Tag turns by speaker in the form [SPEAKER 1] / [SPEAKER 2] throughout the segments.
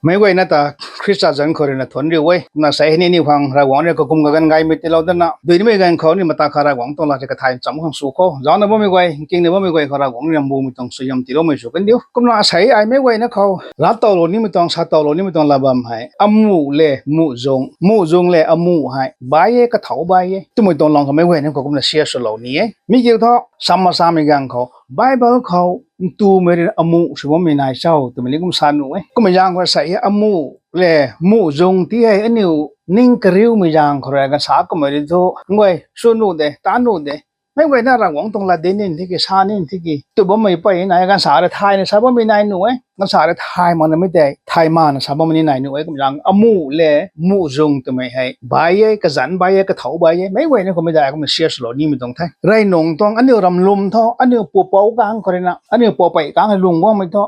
[SPEAKER 1] ไม่ไหวนะตาคริสต์จันทร์คนนี้นะทนเรียวไว้น่าใส่ให้นี่ฟังราวงเนี่ยก็กุมกันไงไม่ติดเราด้านน่ะโดยไม่กันเขานี่มาตาคาราวงต้องลาจะกระทายจำของสุขย้อนนะว่าไม่ไหวจริงๆเนี่ยว่าไม่ไหวคาราวงเนี่ยมูไม่ต้องสยามติโลไม่สุกันเดียวก็น่าใส่ไอ้ไม่ไหวนะเขาลาตอโลนี่ไม่ต้องซาตอโลนี่ไม่ต้องลาบัมให้อามูเล่มูจงเล่อามูให้ใบเย่ก็เถาใบเย่ตัวไม่ต้องลองเขาไม่ไหวนะเขาก็น่าเสียสโลนี่มีเกี่ยวท้อสามมาสามีกันเขาไบเบิลเขาตัวไม่ได้อามูสมมติไม่นายเจ้าตัวไม่เลี้ยงสานุไว้ก็ไม่ยังว่าใส่อามูเล่มูจงที่ให้อันนี้นิ่งกริ้วไม่ยังเขาเรียกกันสาก็ไม่ได้ทุกงวยส่วนนู้นเดตานู้นเดไม่ไหวน่ารักหวังตรงละเดนินที่กี่ชานินที่กี่ตัวบ่ไม่ไปไหนกันสาเลยไทยนะสาบ่ไม่นายหนูกันสาเลยไทยมันไม่ได้ไทยมานะสาบ่ไม่นายหนูก็ไม่ยังอามูเล่มูจงตัวไม่ให้ใบเย่ก็จันใบเย่ก็เถาใบเย่ไม่ไหวนะก็ไม่ได้ก็มันเสียสโลนี่ไม่ต้องไทยไรหนงต้องอันนี้รำลุมท่ออันนี้ปูเป้ากลางคนนะอันนี้ปูไปกลางให้ลุงว่าไม่ท่อ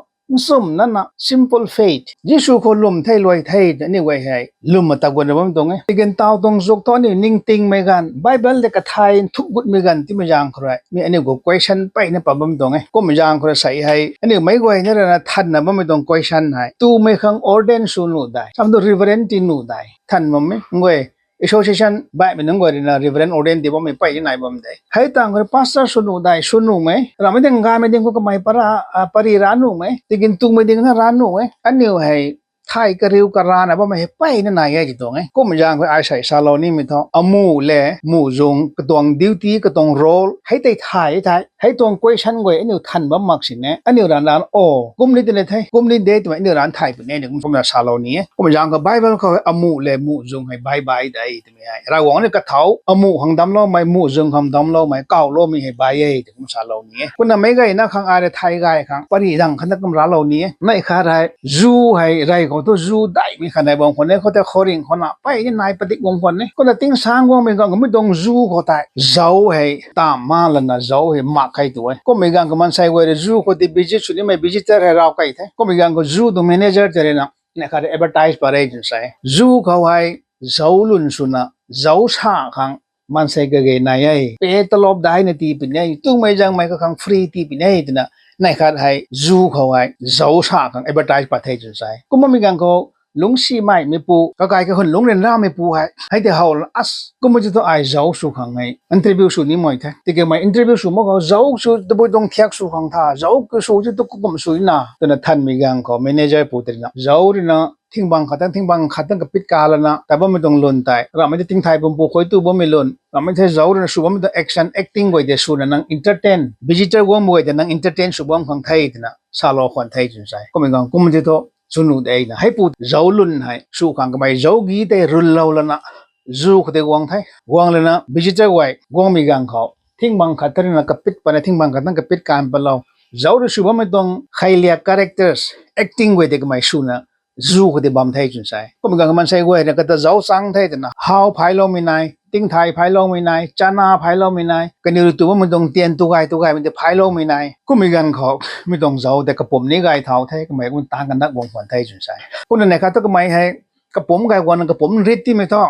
[SPEAKER 1] สมนั่นนะ simple faith ยิสูคนลุมไทยรวยไทยนี่ไว้ให้ลุมมาตะวันว่าไม่ตรงไงที่กันต้าตรงสุกตอนนี้นิ่งติงไม่กันไบเบิลเด็กไทยทุกบุตรไม่กันที่ไม่ยังใครมีอันนี้ก็ question ไปเนี่ยปะไม่ตรงไงก็ไม่ยังใครใส่ให้อันนี้ไม่ไหวนี่แหละท่านนะไม่ตรง question ให้ตู้ไม่ขัง ordain สูนูได้ทำตัว reverend ที่นูได้ท่านมันไม่งวยassociation บ้านเป็นนังกวยนะ reverend ordain ที่ว่าไม่ไปที่ไหนบ้างได้ให้ต่างกัน pastor สูนูได้สูนูไหมเราไม่ต้องการไม่ต้องก็ไม่ปริรานูไหมที่กินตุ้งไม่ต้องรานูไหมอันนี้ให้ไทยกระริวกระรานว่าไม่ไปนั่นไหนไงจิตตรงไงก็ไม่ยังก็ไอ้ใส่ซาโลนี่ไม่ท้ออามูเล่มูจงกระตวง duty กระตวง role ให้ไทยให้ตวง question ไว้อันนี้ทันบ้ามักสิเนี่ยอันนี้ร้านโอ้กุมนี้ตัวเนี่ยไทยกุมนี้เดทว่าอันนี้ร้านไทยเป็นเนี่ยก็ไม่ซาโลนี่ก็ไม่ยังก็ไบเบิลเขาอามูเล่มูจงให้บายได้ตัวไม่ให้เราหวังเนี่ยกระเท้าอามูหังดำโลไม่มูจงหังดำโลไม่เก้าโลไม่ให้บายตัวไม่ซาโลนี่คนนั้นไม่ไงนะข้างอะไรไทยไงข้างปริดังขนาดกำราโลนี่ไม่ขาดให้จูให้ไรก็ตัวจูได้มีขนาดบางคนเนี่ยเขาจะขอริ่งคนน่ะไปยังนายปฏิกงคนเนี่ยก็จะติ้งสร้างวงเป็นก็ไม่ต้องจูเขาตายเจ้าให้ตามมาแล้วนะเจ้าให้มักให้ตัวก็ไม่กันก็มันใส่ไว้จูเขาที่บิจิตสุดนี่ไม่บิจิตให้เราใครเท่ก็ไม่กันก็จูตัวแมเนเจอร์จะเรียนเนี่ยเขาจะ advertise ไปเลยจังใส่จูเขาให้เจ้าลุ่นสุนัขเจ้าชาขังมันใส่ก็เกยนายเปิดตลบได้ในทีเป็นไงตุ้งไม่จังไม่ก็ขังฟรีทีเป็นไงตัวน่ะในขาดให้จูเขาให้เจ้าชาขัง advertise ไปเลยจังใส่ก็ไม่กันก็ลุงซีไม่ไม่ปูก็กลายเป็นคนลุงเรียนร่าไม่ปูให้เดี๋ยวเขาอัสก็ไม่จะต้องไอ้เจ้าสุขังไงอินเทอร์วิวสุดนี่มั้ยแท้ที่เกี่ยวกับอินเทอร์วิวสุดมันก็เจ้าสุดตัวต้องเทียบสุขังท่าเจ้าก็สุดที่ต้องกุมสุดนะตอนนั้นท่านมีการเขาแมเนเจอร์พูดถึงนะเจ้าเนี่ยนะทิ้งบังขัดกับปิดกาลนะแต่ว่าไม่ต้องล้นตายเราไม่ได้ทิ้งไทยผมปูคอยตู้บ่ไม่ล้นเราไม่ใช่เจ้าเนี่ยสุดว่าไม่ต้อง action acting ไว้เดี๋ยวสุดนั่ง entertain visitor ว่าไม่ได้นั่ง entertain สุดว่าของไทยนะซาโลคนไทยจริงใช่ก็ไม่กันก็ไม่จะต้องสุนุได้นะให้พูดเจ้าลุ่นให้สู้ขังก็ไม่เจ้ากีแต่รุ่นเราแล้วนะจูเขาได้วางไทยกวางเลยนะบิจิตรไว้กวางมีกังเขาทิ้งบังขัดตรงนั้นกับปิดปนทิ้งบังขัดนั่งกับปิดการเปล่าเจ้ารู้สึกว่าไม่ต้องใครเรียก characters acting ไว้เด็กไม่สู้นะจูเขาได้บัมไทยจนใช่ก็มีกังมันใช่ไว้เนี่ยก็จะเจ้าสังไทยแต่นะ how ภายเราไม่นายติ้งไทยภายเราไม่นายจานาภายเราไม่นายกันนี่รู้ตัวว่ามันต้องเตียนตัวไกมันจะภายเราไม่นายก็มีกันเขาไม่ต้องเจ้าแต่กับผมนี่ไกเท่าไทยก็ไม่มันต่างกันนักวงฝันไทยจนใช่คนนั้นนะครับต้องก็ไม่ให้กับผมไกวันกับผมริดที่ไม่ท้อ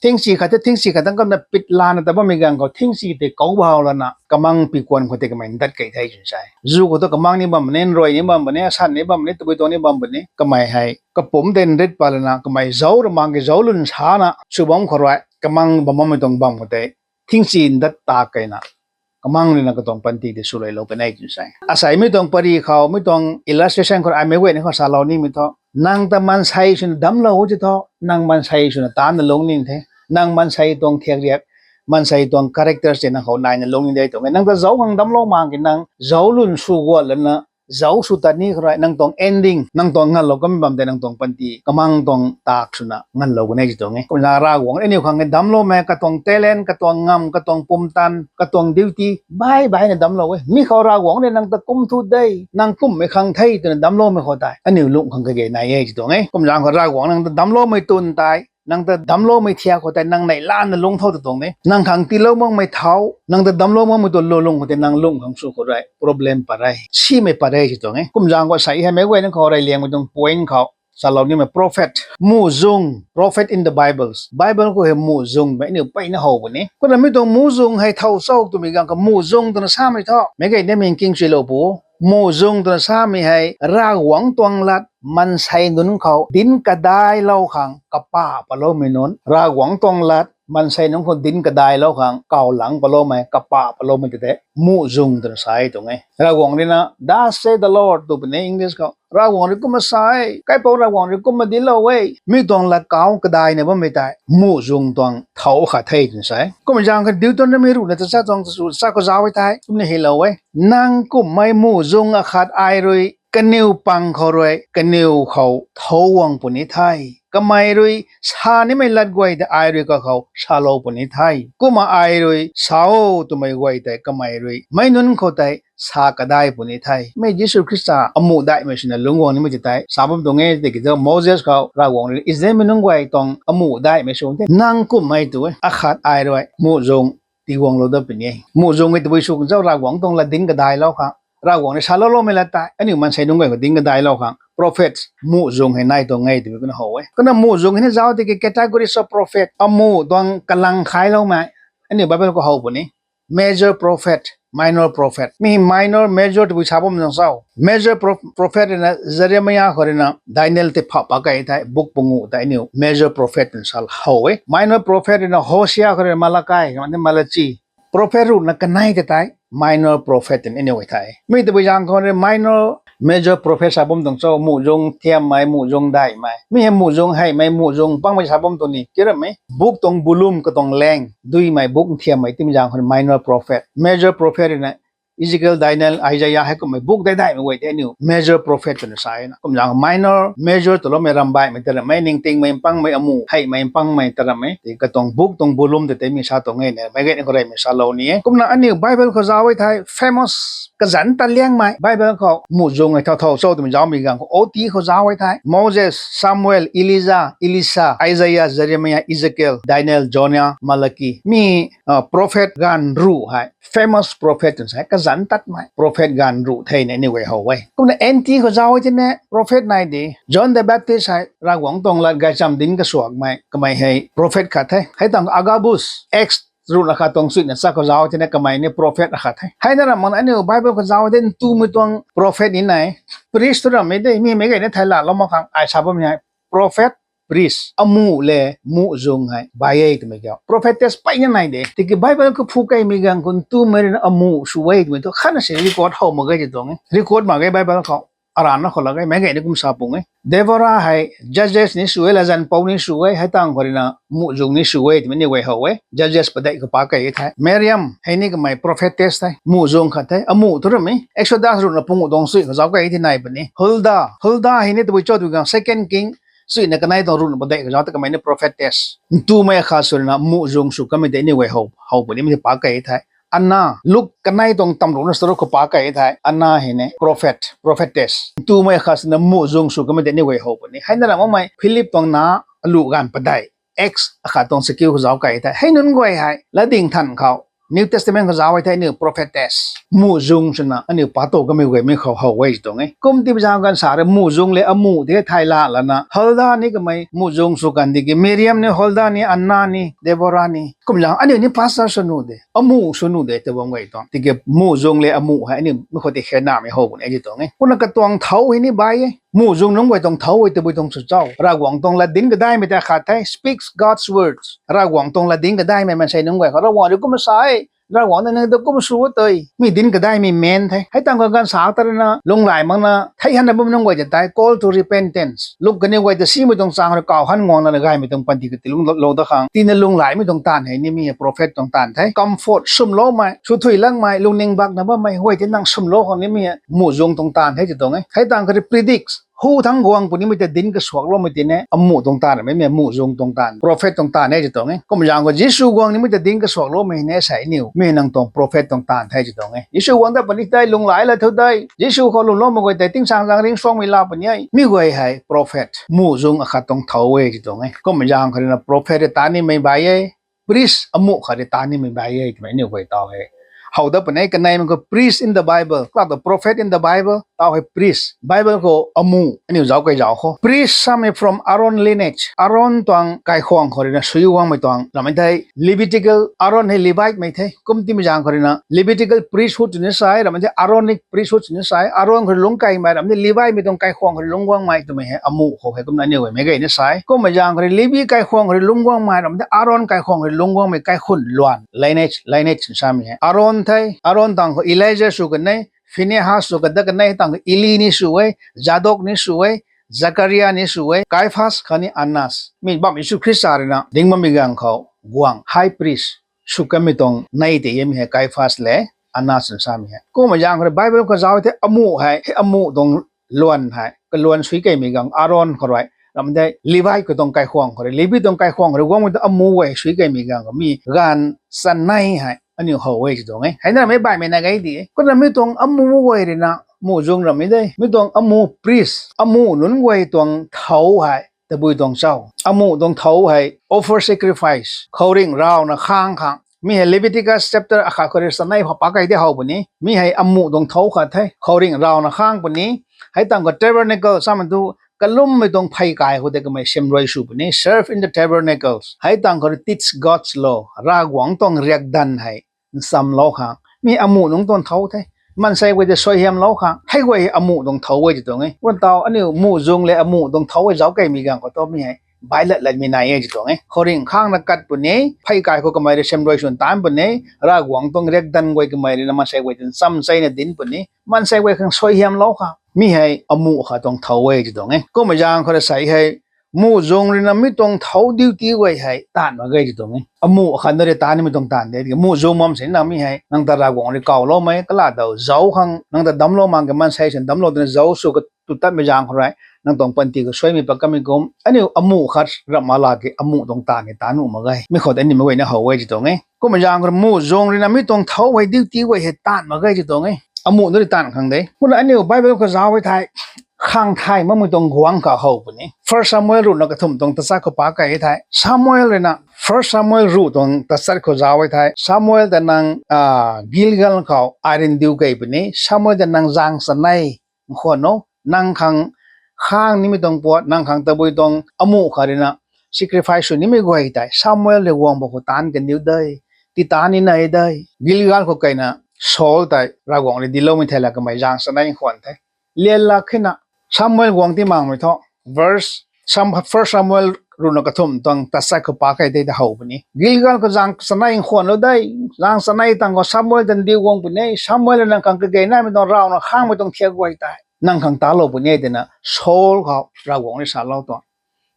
[SPEAKER 1] ทิ้งสีขัดทิ้งสีขัดตั้งก็นับปิดลานแต่ว่ามีกันเขาทิ้งสีแต่เก่าเบาแล้วนะกำลังปีกวนคนที่ก็ไม่ดัดไก่ไทยจนใช่จู่ก็ต้องกำลังนี่บัมเน้นรวยนี่บัมเนี่ยสั้นนี่บัมเนี่ยตัวนี่บัมเนี่ยก็ไม่ให้กับผมเดินริดไปแล้วนะก็ไม่เจ้าหรือมังก็เจ้าลุ่นช้านะสุบังขรวยกำลังบ่ไม่ต้องบังก็ได้ทิ้งสินดัดตาไกนะกำลังนี่นะก็ต้องปันตีเดสุเลยเราเป็นไอ้จุดใช่อาศัยไม่ต้องปรีเขาไม่ต้อง illustration คนไอ้ไม่เว้นเขาสาเรานี่ไม่ท้อนางตะมันใช้ชุนดำเราจะท้อนางมันใช้ชุนตานลงนี่เถนางมันใช้ตรงเทียบเรียกมันใช้ตรง characters เนี่ยเขานายลงนี่ได้ตรงนางตะเจ้าหังดำเรามากินนางเจ้าลุ่นสู้กว่าแล้วนะเจ้าสุดตอนนี้ใครนั่งตรง ending นั่งตรงงั้นเราก็ไม่บัมแต่นั่งตรงปันตีกำลังตรงตากสุนะงั้นเราก็เนี่ยจิตตรงนี้คนลาราวงไอ้นี่ขังเงินดำโลแม่กระตรงเตเลนกระตรงงำกระตรงปุ่มตันกระตรงดิวตี้บายเนี่ยดำโลเว้ยมีเขาราวงเนี่ยนั่งตะกุมทุดได้นั่งกุมไม่ขังไทยแต่ดำโลไม่เขาตายอันนี้ลุงขังเกยนายจิตตรงนี้คนลางเขาราวงนั่งดำโลไม่ตุนตายนั่งแต่ดำโลไม่เที่ยวเขาแต่นั่งในล้านนั่งลงเท่าตรงนี้นั่งขังตีโลมั่งไม่เท่านั่งแต่ดำโลมั่งไม่ตัวโลลงเขาแต่นั่งลงขังสู้เขาได้ problem ปะไรชี้ไม่ปะไรจิตตรงนี้กุมจางก็ใส่ให้ไม่เว้นเขาอะไรเลี้ยงไม่ต้องป่วยเขาสาเรานี่มัน prophet มูซง prophet in the Bible ก็เห็นมูซงแบบนี้ไปนะหัวนี้ก็เลยไม่ต้องมูซงให้เท่าโซ่ตัวมีกันกับมูซงตัวนั้นซ้ำไม่เท่าไม่เคยได้มีกิ้งเชลปูมูซงตัวนั้นซ้ำไม่ให้รากหวังตัวลัด มันใช้นุนเขาดินกระไดเล่าขังกับป้าปะโลไม่นุนราหวังตองลัดมันใช้น้องคนดินกระไดเล่าขังเก่าหลังปะโลไม่กับป้าปะโลไม่แต่มูจุงตัวใส่ตรงไงราหวังนี่นะ Thus say the Lord ตัวเป็นอังกฤษเขาราหวังนี่ก็มาใส่ใครบอกราหวังนี่ก็มาดินเล่าเว้ยมีตองลัดเก่ากระไดเนี่ยว่าไม่ได้มูจุงตองเท้าขาเทียนใส่ก็มันยังกันดิวตัวนั้นไม่รู้นะแต่ซาตองสุดซาก็จะเอาไว้ท้ายตุ้มนี่เห็นเล่าเว้ยนั่งก็ไม่มูจุงอาขาดไอรุยกันนิวปังเขารวยกันนิวเขาเท้าวังปุ่นไทยก็ไม่รุยชานี่ไม่ลัดกวยแต่ไอรุยก็เขาชาโลปุ่นไทยก็มาไอรุยสาวตัวไม่กวยแต่ก็ไม่รุยไม่นุนเขาแต่สากระไดปุ่นไทยไม่ยิสุคริสต์อมูได้ไม่ใช่นะลุงวงนี่ไม่จะได้สาบตรงนี้แต่ก็โมเสสเขาราวงนี่อิสราเอลไม่นุนกวยตรงอมูได้ไม่ใช่นั่งก็ไม่ตัวอาขาดไอรุยมูจงตีวงเราได้เป็นยังมูจงไม่ตัวไปสุกเจ้าราวงตรงละดินกระไดแล้วครับราวงในชาโลโลไม่ละตายอันนี้มันใช้นุ่งไงก็ดิ้งกันได้แล้วครับ prophets มูจงให้นายตัวไงตัวเป็นหัวก็นั่นมูจงให้เจ้าที่เกตากรีส prophet อามูตัวกำลังขายแล้วไหมอันนี้ไบเบิลก็หัวปุ่นนี่ major prophet minor prophet มี minor majorที่ผู้ชายผมต้องเศร้า major prophet นะเจเรมียาคนนั้น Daniel ที่พับปากไอ้ที่บุกปงูแต่นี่ major prophet นั่นสัลหัว minor prophet นะโฮเชียคนนั้นมาลากายมันมาลาจี prophet รุ่นนักกันไหนแต่ minor prophet นี่นี่ไว้ที่มีแต่ผู้ชายคนนั้น minor major prophet ชาวผมต้องเศร้ามูจงเทียมไหมมูจงได้ไหมมีให้มูจงให้ไหมมูจงปังไม่ชาวผมตัวนี้เกี่ยวไหมบุกตรงบุลุมก็ต้องแรงดุยไหมบุกเทียมไหมที่มีอย่างคน minor prophet major prophet นะ Ezekiel Daniel Isaiah ให้ก็ไม่บุกได้ไม่ไว้ที่นี่ major prophet ตัวนี้ใช่นะก็อย่าง minor major ตัวเราไม่รำไปไม่แต่ละไม่นิ่งติงไม่ปังไม่อมูให้ไม่ปังไม่แต่ละไม่ที่ก็ต้องบุกตรงบุลุมแต่มีชาตรงนี้เนี่ยไม่เกิดอะไรไม่ชาโลนี้ก็นั่นอันนี้ Bible เขาจะเอาไว้ที่ famous กษัตริย์ตันเลี้ยงไหม Bible เขาหมู่จงไอ้เท่าๆโซ่ตัวมันจะมีกันโอทีเขาจะเอาไว้ที่ Moses Samuel Elijah Elisha Isaiah Jeremiah Ezekiel Daniel Jonah Malachi มี prophet กันรู้ให้ famous prophet ใช่กษัตริย์ตัดไหม prophet กันรู้เท่ในนี่ไว้เอาไว้ก็นั่น NT เขาจะเอาไว้ที่เนี่ย prophet ไหนดี John the Baptist ให้รากหวังตรงละกายจำดินกระสวกไหมก็ไม่ให้ prophet ขัดให้ตั้ง Agabus Xรุ่นราคาตรงสุดเนี่ยสักก็จะเอาที่นี่ก็ไม่เนี่ย prophet ราคาให้นั่นแหละมันอันนี้ Bible ก็จะเอาที่ตู้มือตรง prophet นี่ไหน priest ตัวไม่ได้มีไม่ไงเนี่ยไทยละเรามาขังไอ้ชาวบ้านเนี่ย prophet priest อามูเลมูจงให้ใบเอกไม่เกี่ยว prophetess ไปยังไงเด้ที่ Bible ก็พูดกันมีกันคนตู้ไม่ได้อามูช่วยด้วยตัวขั้นสิ่ง record เขามาไงจะตรงนี้ record มาไง Bible เขาอารานนะคนละไงไม่ไงเนี่ยกุมสาปุ่งไงเดวราให้ judges นี่ช่วยละจันปาวนี่ช่วยให้ตั้งคนนะมูจงนี่ช่วยที่มันนี่ไว้เขาไว้ judges ประเดี๋ยวก็ปากไอ้ท่า Miriam ให้นี่ก็ไม่ prophetess ท่ามูจงขัดท่าอามูตัวนี้ Exodus รุ่นละปุ่งตรงสุดเขาจะเอาไอ้ที่ไหนปะนี่ Hulda ให้นี่ตัวจอดดูกัน second king so in the night on but they got the prophetess tu mai khasul na mu jong su kam de ni we ho boni mi pa kai thai anna look kanai tong tam ro na sro ko pa kai thai anna he ne prophetess tu mai khas na mu jong su kam de ni we ho boni hai na ma mai philip tong na lu gan padai x kha tong skill ko jaw kai thai hai nun goi hai la ding than khao New Testament ก็จะเอาไว้ที่นี่ prophetess มู่จงชนะอันนี้ป้าโตก็ไม่เว้ยไม่เขาเว้ยตรงนี้กุมที่ประชาการสารมู่จงเลยมู่ที่ไทยละแล้วนะฮัลดานี่ก็ไม่มู่จงสุกันดีกี่เมริยมนี่ฮัลดานี่อันนานี่เดโบรานี่กุมอย่างอันนี้ภาษาสนุเดมู่สนุเดแต่ว่าไงตรงที่กี่มู่จงเลยมู่ให้อันนี้ไม่ค่อยได้แค่หน้าไม่เขาบุญไอ้ตรงนี้คนละก็ตวงเท้าให้นี่ใบมู่จงน้องไว้ตรงเท้าไว้แต่ไว้ตรงสุดเจ้ารากหวังตรงละดินก็ได้ไม่แต่ขาดไทย speaks God's words รากหวังตรงละดินก็ได้ไม่มันใช่น้องไว้เขาระวังเดี๋ยวก็ไม่ใช่เราหวังในนั้นก็ไม่สู้ตัวมีดินก็ได้มีเมนไทยให้ตั้งการสาวตระนะลงหลายมั้งนะไทยฮันนับมันน้องไว้จะตาย call to repentance ลูกกันนี่ไว้จะซีไม่ต้องสร้างเราเก่าหันงอนอะไรไม่ต้องปันติกติลุงโลตะขังที่นั่นลงหลายไม่ต้องตานให้นี่มี prophet ต้องตานไทย comfort ซุ่มโลไม่ชุดถุยลังไม่ลุงเน่งบักนะว่าไม่ห้วยที่นั่งซุ่มโลของนี่มีหมู่จงต้องตานให้จะตรงไงให้ตั้งการ predictหูทั้งกวางปุ่นนี้ไม่แต่ดินก็สวกลงไม่ติเนี่ยอมูตรงตาไม่มีมูจงตรงตา prophet ตรงตาเนี่ยจะตรงไงก็ไม่อย่างว่ายิสูกวางนี่ไม่แต่ดินก็สวกลงไม่เนี่ยใส่นิ้วไม่นั่งตรง prophet ตรงตาให้จะตรงไงยิสูกวางแต่ปนิได้ลงหลายแล้วเท่าใดยิสูเขาลงมันก็แต่ติ้งสางริงสองเวลาปนยัยมีไว้ให้ prophet มูจงอาคาตรงเท้าเวจะตรงไงก็ไม่อย่างเขาเนี่ย prophet ตานี่ไม่ใบยัย priest อมูเขาเนี่ยตานี่ไม่ใบยัยทำไมเนี่ยไว้ต่อไง how the panay kanay man ko priest in the Bible klak the prophet in the Bible tao hay priest Bible ko amu ani jaw kay jaw ko priest same from Aaron lineage Aaron tuang kai khong khori na suyuwang mai tuang lamai thai Levitical Aaron hay Levite mai thai kumti mi jang khori na Levitical priesthood ni sai lamai thai Aaronic priesthood ni sai Aaron khori lung kai mai lamai Levite mi tong kai khong khori lungwang mai tu mai he amu ho he kum na ni we mai gai ni sai ko ma jang khori Levi kai khong khori lungwang mai lamai Aaron kai khong khori lungwang mai kai khun luan lineage sami he Aaron thai Aaron tang ko Elijah su kan nei Phinehas su kan da kan nei tang Eli ni su we Zadok ni su we Zakaria ni su we Caiaphas khani Annas mi bam Isu Christ arina ding ma mi gang khau guang high priest su kan mi tong nei te yem he Caiaphas le Annas sami he ko ma jang khori Bible ko jaw the amu hai amu dong luan hai ka luan sui kai mi gang Aaron khoroi lam dai Levi ko tong kai khwang khore Levi tong kai khwang khore wang mo amu we sui kai mi gang mi gan san nai hai ani ho we ji dong hai na me bai me na gai di ko na mi tong amu we ri na mu jong ram mi dai mi tong amu priest amu nun we tong thau hai ta bui tong chau amu tong thau hai offer sacrifice khoring rao na khang khang mi hai Leviticus chapter akha kore sanai pa kai de hau buni mi hai amu dong thau kha thai khoring rao na khang buni hai tang ko tabernacle samantu kalum me dong phai kai ho de ka mai sem roi su buni serve in the tabernacles hai tang ko teach God's law ra gwang tong riak dan hai sam lo kha mi amu dong ton thau thai man sai we de soi hiam lo kha hai we amu dong thau we ji dong ai wan taw ani mu jong le amu dong thau we jaw kai mi gang ko to mi hai bai la mi nai ji dong ai khoring khang na kat pune phai kai ko ka mai sem roi sun tam pune ra gwang tong riak dan we ka mai na ma sai we din sam sai na din pune man sai we khang soi hiam lo kha mi hai amu kha tong thau we ji dong ai ko ma jang kho sai hai mu jong ri na mi tong thau duty we hai tan ma ge ji dong ai amu kha na re tan mi tong tan de mu jong mom sin na mi hai nang ta ra gwang ri kaw lo mai kala dau zau khang nang ta dam lo mang ke man sai sin dam lo de zau su ka tu tat me jang kho rai nang tong pan ti ko soi mi pa ka mi gom ani amu khat ramala ke amu tong ta ne tanu ma gai mi khot ani ma we na ho we ji dong ai ko ma jang kho mu jong ri na mi tong thau we duty we he tan ma gai ji dong ai amu no ri tan khang de kun ani Bible ko jaw we thai khang thai ma mu tong guang ka ho puni first Samuel ru na ka thum tong ta sa ko pa kai thai Samuel re na first Samuel ru tong ta sar ko jaw we thai Samuel da nang Gilgal kau arin diu kai puni Samuel da nang jang sanai kho no nang khang ni mi tong po nang khang ta bui tong amu kharina sacrifice ni mi goi tai Samuel le wong bo ko tan kan diu dai ti tan ni nai dai Gilgal ko kai na Saul tai ra wong le dilo mi thela ka mai jang sanai khon thai le la khina Samuel wong ti mang mi tho verse first Samuel ru na ka thum tong ta sa ko pa kai de da ho buni Gilgal ko jang sanai khon lo dai jang sanai tang ko Samuel dan di wong buni Samuel nang kang ka ge na mi tong raw na khang mi tong thia goi tai nang khang ta lo buni de na Saul kho ra wong ni sa lo to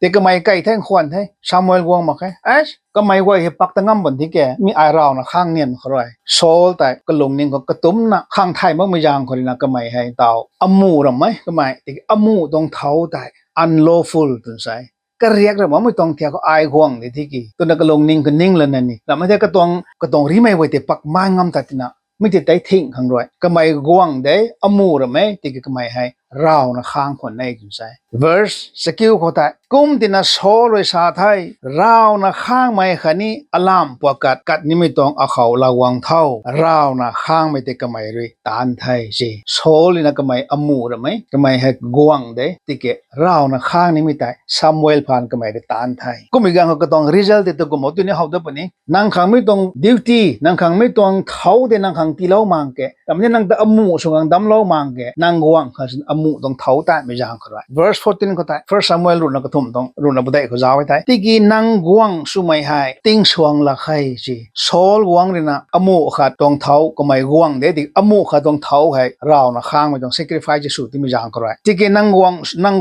[SPEAKER 1] te ka mai kai thang khon thai Samuel wong ma kai as ka mai wai he pak ta ngam bon thi ke mi ai raw na khang nien khroi Saul tai ka lung ning ko ka tum na khang thai ma mi jang khori na ka mai hai taw amu ram mai ka mai te amu dong thau tai unlawful tun sai ka riak ra ma mi tong thia ko ai huang ni thi ki tu na ka lung ning ka ning la na ni la ma te ka tong ri mai wai te pak ma ngam ta tina mi te tai thing khang roi ka mai guang de amu ra mai te ka mai hai raw na khang khon nei tun sai verse skill ko ta kum tina soloi sa thai raw na khang mai khani alam pakat kat ni mi tong a khaw la wang thau raw na khang mai te ka mai ri tan thai ji soli na ka mai amu ra mai ka mai ha guang de tike raw na khang ni mi tai Samuel phan ka mai de tan thai ko mi gang ka tong result te ko mo tu ni haw da pani nang khang mi tong duty nang khang mi tong thau de nang khang ti lo mang ke tam ni nang ta amu so ngang dam lo mang ke nang guang kha amu tong thau ta mi jang khra verse 14 ko ta first Samuel ru na ka thum tong ru na budai ko jaw tai tiki nang guang su mai hai ting suang la khai ji sol guang rina amu kha tong thau ko mai guang de ti amu kha tong thau hai raw na khang mai tong sacrifice su ti mi jang khra tiki nang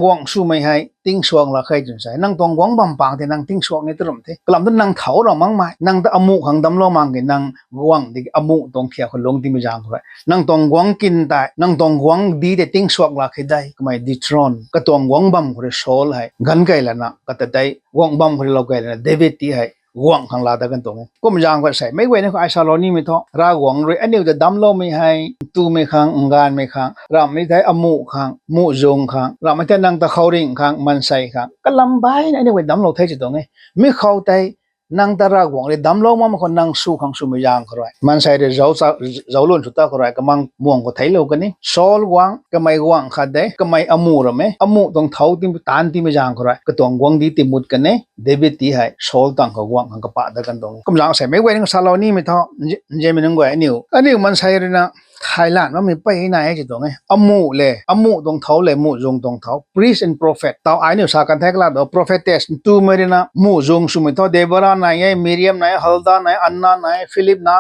[SPEAKER 1] guang su mai hai ting suang la khai jun sai nang tong guang bam pang te nang ting suang ni trum te kalam dan nang thau ro mang mai nang da amu khang dam lo mang ke nang guang di amu tong khia ko long ti mi jang khra nang tong guang kin tai nang tong guang di de ting suak la khai dai ko mai di tron ka tong guang bam ko sol hai gan kai la na ka ta dai guang bam ko lo kai la David ti hai guang khang la da kan tong ko mi jang ko sai mai we ne ko ai sa lo ni mi tho ra guang roi aniu da dam lo mi hai tu me khang ngan me khang ram mi dai amu khang mu jong khang ram ma te nang ta khauring khang man sai khang ka lam bai ne we dam lo thai chi tong mi khau tai นังตารากวงเลยดำลงมาคนนังสู้ขังสู้ไม่ยางเขาไรมันใส่เดี๋ยวเจ้าล้วนสุดตาเขาไรก็มังม่วงก็ไทยโลกันนี่โซลกวางก็ไม่กวางขัดเดก็ไม่อมูระไหมอมูต้องเท้าที่ตานที่ไม่ยางเขาไรก็ต้องกวางดีติมุดกันนี่เดบิตที่ให้โซลตั้งเขากวางเขาก็ปะตะกันตรงก็ยังใส่ไม่ไหวนึงซาลานี่ไม่ท้อเจมินึงไหวอันนี้มันใส่เลยนะไทยแลนด์มันไม่ไปไหนจิตตรงไงอมูเลยอมูตรงเท้าเลยมูจงตรงเท้า priest and prophet เท้าไอ้เนี่ยสากันแท้กลาด prophetess ตูเมรินะมูจงสุมิท้าเดบราไหนมิเรียมไหนฮัลดาไหนอันนาไหนฟิลิปนะ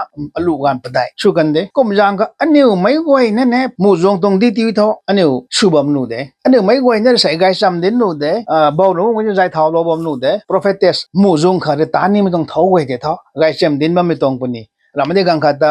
[SPEAKER 1] ลูกกันปะได้สุกันเดก็มันยังก็อันนี้ไม่ไหวแน่ๆมูจงตรงดีที่ท้าอันนี้สุบมนูเดอันนี้ไม่ไหวเนี่ยใส่ไก่ซ้ำเดินนูเดบ่าวนู้นก็จะใส่เท้าลบมนูเด prophetess มูจงขาดตานี่ไม่ต้องเท้าไว้เดท้าไก่ซ้ำเดินไม่ต้องปนี่เราไม่ได้กังขาด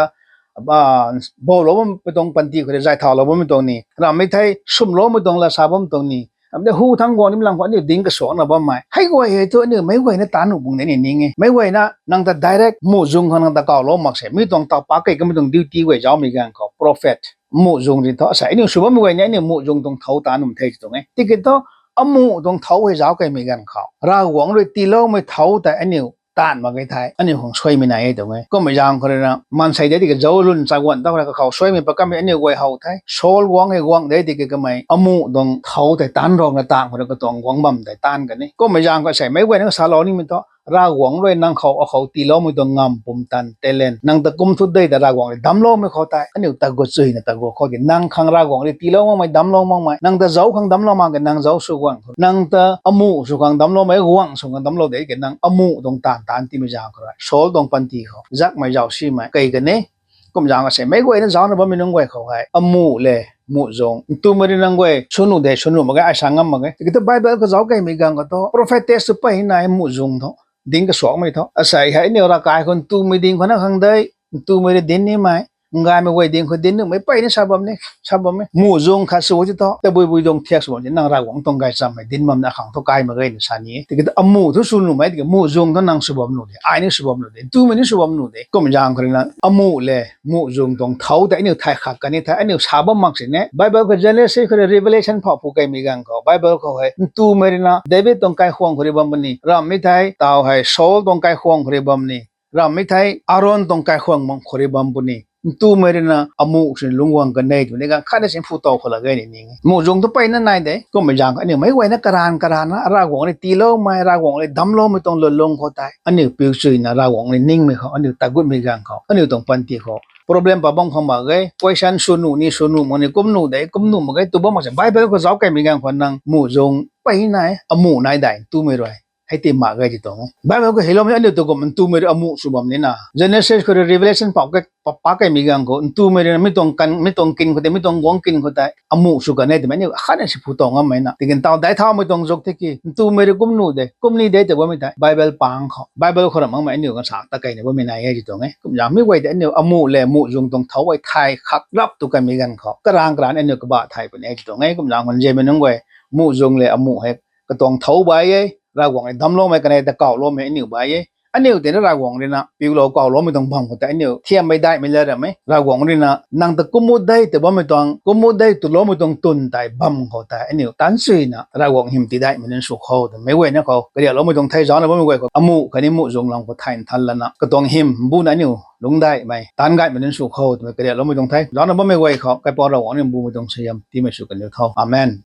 [SPEAKER 1] บ่าวเราไม่ต้องปันตีเขาจะใช้เท้าเราไม่ต้องนี่เราไม่ใช่สุ่มเราไม่ต้องละสาบไม่ต้องนี่อันนี้หูทั้งวันนี่มันหลังวันนี้ดิ้งก็สอนเราบ้างไหมให้กูเห็นตัวนี้ไม่ไหวนะตาหนูบุ้งนี่นี่ไงไม่ไหวนะนั่งแต่ direct มูจงเขานั่งแต่เก่าเรามักเสียไม่ต้องต่อปากก็ไม่ต้องดิวตี้ไว้เจ้ามีกันเขา prophet มูจงที่ท้อใส่เนี่ยสุภาพไม่ไหวเนี่ยเนี่ยมูจงต้องเท้าตาหนุ่มเทจตรงไงที่ก็ท้ออมูต้องเท้าให้เจ้าก็มีกันเขาเราหวังเลยตีเราไม่เท้าแต่อันนี้ตานมาไกลไทยอันนี้ของช่วยไม่ไหนตรงไหนก็ไม่ยังคนนะมันใส่ได้ที่ก็เจ้าลุ่นสายวันต้องแล้วก็เขาช่วยไม่ประกันไม่อันนี้ไว้เขาไทยโซลวงให้วงได้ที่ก็ไม่อมูต้องเขาแต่ตานรองกระต่างคนก็ต้องวงบ่มแต่ตานกันนี่ก็ไม่ยังก็ใส่ไม่ไหวนักสารนี่มันต้องรากหวงเลยนั่งเขาเอาเขาตีล้อไม่ต้องงำปุ่มตันเตเลนนั่งตะกุมทุดได้แต่รากหวงเลยดำล้อไม่เขาตายอันนี้ตะกุซุยนะตะกุเขาจะนั่งข้างรากหวงเลยตีล้อไม่ดำล้อไม่นั่งตะเจ้าข้างดำล้อมากันนั่งเจ้าสุกวังนั่งตะอมูสุขังดำล้อไม่หวงสุขังดำล้อเด็กกันนั่งอมูตรงตานที่ไม่จางเขาเลยโซลตรงปันตีเขาจักไม่เจ้าซีไหมไกลกันเนี่ยก็ไม่จางก็ใช่ไม่ไหวนั่นเจ้าเนี่ยบ่มีน้องไหวเขาให้อมูเลยมูจงตัวมันนั่งไว้ชนุเดชนุมาไงไอ้สังกัมมาไงที่ก็ไบเบิลก็เจ้าไงมีกังก็ตัว prophetess ไปไหนมูจงท้อดิ้งก็สวงไม่ท้ออาศัยให้เนี่ยรักกายคนตัวไม่ดิ้งคนนั้นข้างใดตัวไม่ได้ดิ้งนี่ไหมงานไม่ไหวดิ้งคนดิ้งนึกไม่ไปนี่ชาวบ้านนี่ชาวบ้านไม่มูจงข้าสวยที่ท้อแต่บุยจงเทียบสวยนั่งรากหวังตรงไกลซ้ำไม่ดิ้งมันนักขังท้อกายมาไงนี่สานี้ที่ก็อามูทุสุนุไม่ที่ก็มูจงท้อนั่งสวบนุเดไอ้นี่สวบนุเดตัวไม่นี่สวบนุเดก็ไม่จางคนนั้นอามูเลยมูจงตรงเท้าแต่เนี่ยไทยขักกันนี่ไทยเนี่ยชาวบ้านมักสิเนี่ยไบเบิลก็เจเนซิสก็ revelation พอผู้ใครมีกังเขาไบเบิลเขาให้ตัวไม่ได้นะเดวิดตรงไกลห่วงคนบัมนี่เราไม่ไทยตาวให้โซลตรงไกลห่วงคนบัมนี่เราไม่ไทยอารอนตรงไกลห่วงคนบัมบุนี่ตัวไม่ได้นะอามูสิลุงวังกันได้ตัวนี้กันข้าได้สินฟูโตคนละไงนี่มูจงตัวไปนั่นไหนเด้ก็ไม่จางอันนี้ไม่ไหวนะการานนะรากหวงเลยตีโลไม่รากหวงเลยดำโลไม่ต้องหล่นลงเขาตายอันนี้ปิวซุยนะรากหวงเลยนิ่งไม่เขาอันนี้ตะกุดไม่กังเขาอันนี้ต้องปันตีเขาproblem pa bang khama gai question sunu ni sunu mone kumnu dai kumnu ma gai tu ba ma bible ko zau kai mi gang phonang mu jong pai nai amu nai dai tu me roi hai ti ma gai ti tong bible ko helom ani to ko man tu me amu subam ni na genesis ko revelation pa kai mi gang ko tu me mi tong kin ko te mi tong gong kin ko dai amu su ka ne de mani khana si phu tong am mai na tikin taw dai thaw mi tong jok te ki tu me kumnu de kumni de te ba mi dai bible pang kho bible ko ram ma ani ko sa ta kai ne ba mi nai ai ti tong kum ya mi wai de ani amu le mu dùng tông thấu với thai khắc lấp tụ cái mi gần khó cái rang cái anh được cái bạ thai của anh chỉ tông ấy cũng dạng còn dễ mình nói về mu dùng le amu hay cái tông thấu bài ấy ra quảng này đâm lô mấy cái này ta cào lô mấy nhiều bài ấy anh nhiều tiền nó ra quảng đi nè biểu lộ cào lô mấy tông bằng của ta anh nhiều thêm mấy đại mấy lần mấy ra quảng đi nè năng ta cũng mua đây từ bao mấy tông cũng mua đây từ lô mấy tông tuần tại bầm của ta anh nhiều tán suy nè ra quảng hiểm tỷ đại mình nên sụp khô thì mấy quên nó khô cái điều lô mấy tông thay gió là bao mấy quên amu cái này mu dùng lòng của thành thân là nè cái tông hiểm bu anh nhiều lúng đại mày tan gai mình nên sụp khô thì cái điều lô mấy tông thay gió là bao mấy quên khó cái bao đầu anh nhiều bu mấy tông xây tí mấy sụp cái điều thâu amen